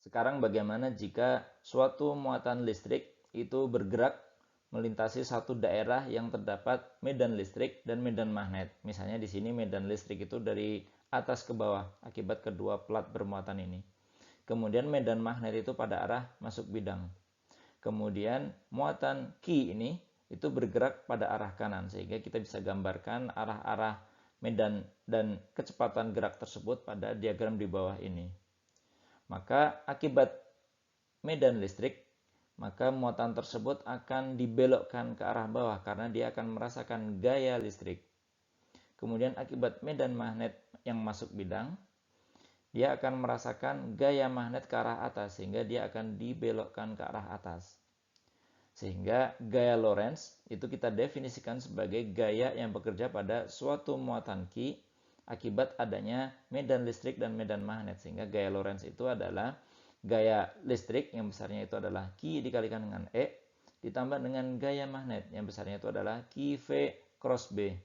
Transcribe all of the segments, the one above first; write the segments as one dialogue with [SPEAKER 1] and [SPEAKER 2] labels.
[SPEAKER 1] Sekarang bagaimana jika suatu muatan listrik itu bergerak melintasi satu daerah yang terdapat medan listrik dan medan magnet. Misalnya di sini medan listrik itu dari atas ke bawah akibat kedua plat bermuatan ini. Kemudian medan magnet itu pada arah masuk bidang. Kemudian muatan Q ini itu bergerak pada arah kanan sehingga kita bisa gambarkan arah-arah medan dan kecepatan gerak tersebut pada diagram di bawah ini. Maka akibat medan listrik, maka muatan tersebut akan dibelokkan ke arah bawah karena dia akan merasakan gaya listrik. Kemudian akibat medan magnet yang masuk bidang, dia akan merasakan gaya magnet ke arah atas sehingga dia akan dibelokkan ke arah atas. Sehingga gaya Lorentz itu kita definisikan sebagai gaya yang bekerja pada suatu muatan Q akibat adanya medan listrik dan medan magnet. Sehingga gaya Lorentz itu adalah gaya listrik yang besarnya itu adalah Q dikalikan dengan E ditambah dengan gaya magnet yang besarnya itu adalah QV cross B.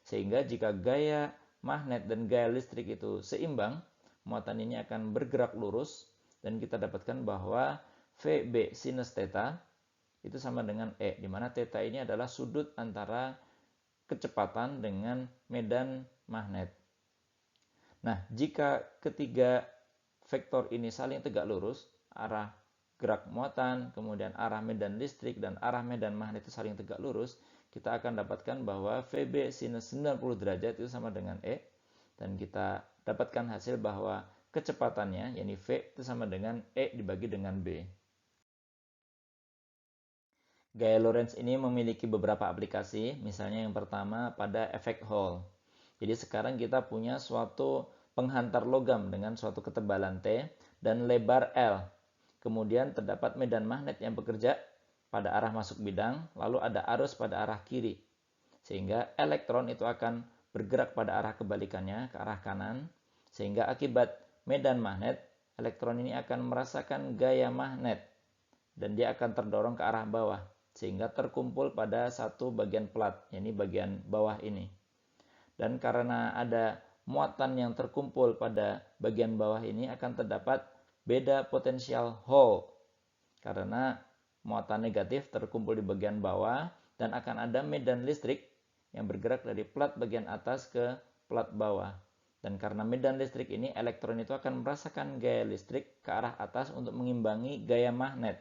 [SPEAKER 1] Sehingga jika gaya magnet dan gaya listrik itu seimbang, muatan ini akan bergerak lurus dan kita dapatkan bahwa VB sinus theta itu sama dengan E, di mana theta ini adalah sudut antara kecepatan dengan medan magnet. Nah, jika ketiga vektor ini saling tegak lurus, arah gerak muatan, kemudian arah medan listrik, dan arah medan magnet itu saling tegak lurus, kita akan dapatkan bahwa VB sinus 90 derajat itu sama dengan E, dan kita dapatkan hasil bahwa kecepatannya, yakni V, itu sama dengan E dibagi dengan B. Gaya Lorentz ini memiliki beberapa aplikasi, misalnya yang pertama pada efek Hall. Jadi sekarang kita punya suatu penghantar logam dengan suatu ketebalan T dan lebar L. Kemudian terdapat medan magnet yang bekerja pada arah masuk bidang, lalu ada arus pada arah kiri. Sehingga elektron itu akan bergerak pada arah kebalikannya, ke arah kanan. Sehingga akibat medan magnet, elektron ini akan merasakan gaya magnet dan dia akan terdorong ke arah bawah sehingga terkumpul pada satu bagian plat, yakni bagian bawah ini. Dan karena ada muatan yang terkumpul pada bagian bawah ini akan terdapat beda potensial Hall karena muatan negatif terkumpul di bagian bawah dan akan ada medan listrik yang bergerak dari plat bagian atas ke plat bawah. Dan karena medan listrik ini, elektron itu akan merasakan gaya listrik ke arah atas untuk mengimbangi gaya magnet.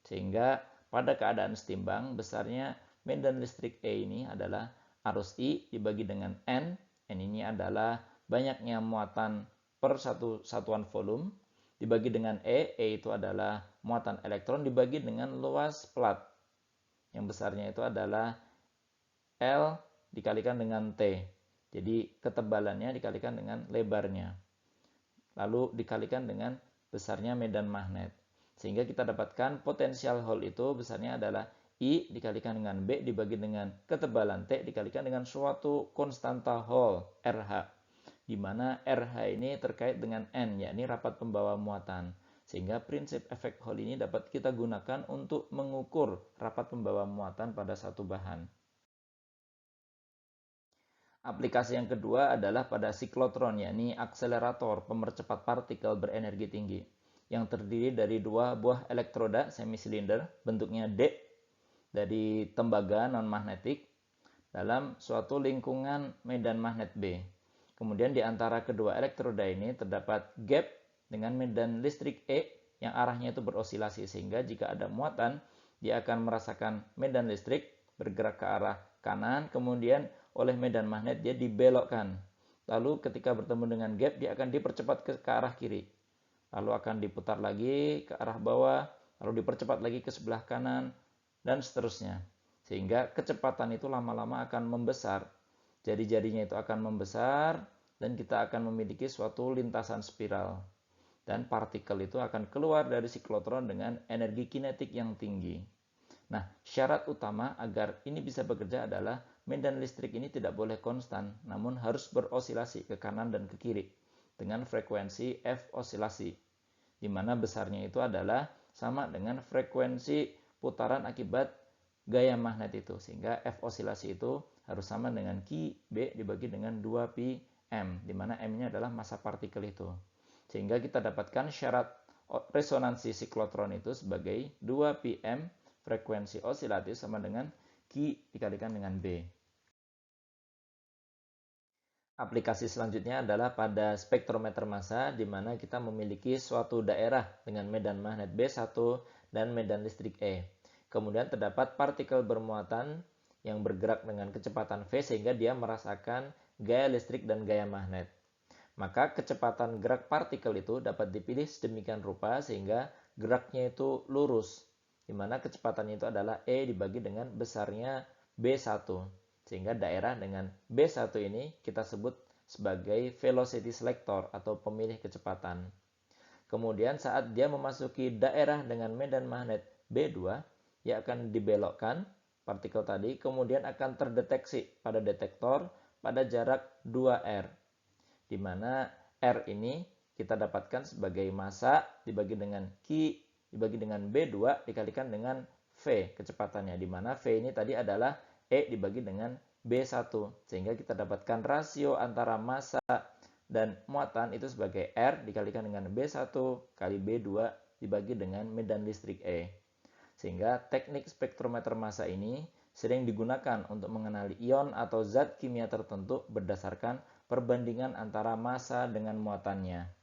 [SPEAKER 1] Sehingga pada keadaan setimbang, besarnya medan listrik E ini adalah arus I dibagi dengan N. N ini adalah banyaknya muatan per satu satuan volume. Dibagi dengan E. E itu adalah muatan elektron dibagi dengan luas plat. Yang besarnya itu adalah L dikalikan dengan T. Jadi ketebalannya dikalikan dengan lebarnya. Lalu dikalikan dengan besarnya medan magnet. Sehingga kita dapatkan potensial Hall itu besarnya adalah I dikalikan dengan B dibagi dengan ketebalan T dikalikan dengan suatu konstanta Hall, RH. Di mana RH ini terkait dengan N, yakni rapat pembawa muatan. Sehingga prinsip efek Hall ini dapat kita gunakan untuk mengukur rapat pembawa muatan pada satu bahan. Aplikasi yang kedua adalah pada siklotron, yakni akselerator pemercepat partikel berenergi tinggi, yang terdiri dari dua buah elektroda semisilinder bentuknya D dari tembaga non-magnetik dalam suatu lingkungan medan magnet B. Kemudian di antara kedua elektroda ini terdapat gap dengan medan listrik E yang arahnya itu berosilasi, sehingga jika ada muatan, dia akan merasakan medan listrik bergerak ke arah kanan, kemudian oleh medan magnet dia dibelokkan. Lalu ketika bertemu dengan gap, dia akan dipercepat ke arah kiri. Lalu akan diputar lagi ke arah bawah, lalu dipercepat lagi ke sebelah kanan, dan seterusnya. Sehingga kecepatan itu lama-lama akan membesar. Jari-jarinya itu akan membesar, dan kita akan memiliki suatu lintasan spiral. Dan partikel itu akan keluar dari siklotron dengan energi kinetik yang tinggi. Nah, syarat utama agar ini bisa bekerja adalah medan listrik ini tidak boleh konstan, namun harus berosilasi ke kanan dan ke kiri dengan frekuensi F osilasi, di mana besarnya itu adalah sama dengan frekuensi putaran akibat gaya magnet itu, sehingga F osilasi itu harus sama dengan Q B dibagi dengan 2pi M, di mana M-nya adalah massa partikel itu. Sehingga kita dapatkan syarat resonansi siklotron itu sebagai 2pm frekuensi osilatif sama dengan Q dikalikan dengan B. Aplikasi selanjutnya adalah pada spektrometer massa, di mana kita memiliki suatu daerah dengan medan magnet B1 dan medan listrik E. Kemudian terdapat partikel bermuatan yang bergerak dengan kecepatan V sehingga dia merasakan gaya listrik dan gaya magnet. Maka kecepatan gerak partikel itu dapat dipilih sedemikian rupa sehingga geraknya itu lurus, di mana kecepatannya itu adalah E dibagi dengan besarnya B1. Sehingga daerah dengan B1 ini kita sebut sebagai velocity selector atau pemilih kecepatan. Kemudian saat dia memasuki daerah dengan medan magnet B2, ia akan dibelokkan partikel tadi, kemudian akan terdeteksi pada detektor pada jarak 2R, di mana R ini kita dapatkan sebagai massa dibagi dengan Q dibagi dengan B2 dikalikan dengan V kecepatannya, di mana V ini tadi adalah E dibagi dengan B1, sehingga kita dapatkan rasio antara massa dan muatan itu sebagai R dikalikan dengan B1 kali B2 dibagi dengan medan listrik E. Sehingga teknik spektrometer massa ini sering digunakan untuk mengenali ion atau zat kimia tertentu berdasarkan perbandingan antara massa dengan muatannya.